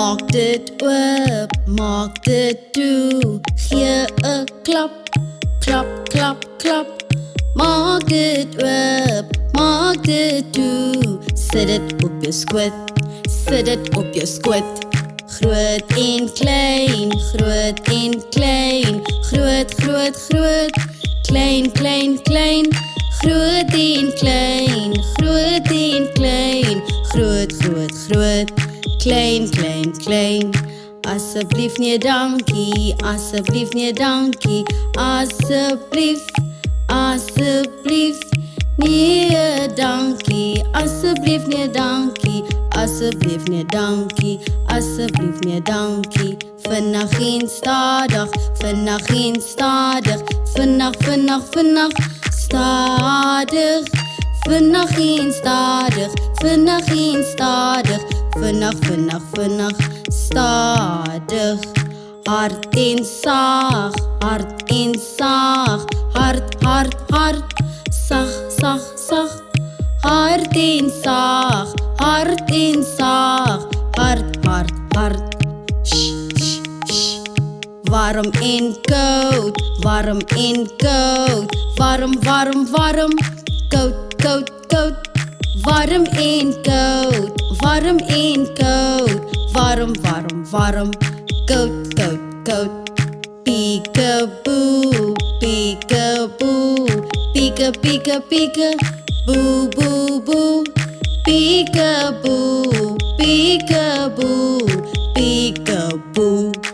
Maak dit oop, maak dit toe. Gee 'n klap, klap, klap, klap. Maak dit oop, maak dit toe. Sit dit op jou skoot, sit dit op jou skoot. Groot en klein, groot en klein. Groot, groot, groot. Klein, klein, klein. Groot en klein, groot en klein. Groot, groot, groot. Klein, klein, klein. Asseblief nee dankie, asseblief nee dankie. Asseblief, asseblief nee dankie. Asseblief nee dankie, asseblief nee dankie. Asseblief nee dankie. Vinnig en stadig, vinnig en stadig. Vinnig, vinnig, vinnig, stadig. Vinnig en stadig, vinnig en stadig. Vinnig, vinnig, vinnig, stadig. Hard en saag, hard en saag. Hard, hard, hard. Sag, sag, sag. Hard en saag, hard en saag. Hard, hard, hard. Shh, shh, shh. Warm en koud, warm en koud. Warm, warm, warm. Koud, koud, koud. Warm en koud, warm en koud. Warm, warm, warm. Koud, koud, koud. Peekaboo, peekaboo. Pieke, pieke, pieke. Boe, boe, boe. Peekaboo, peekaboo. Peekaboo.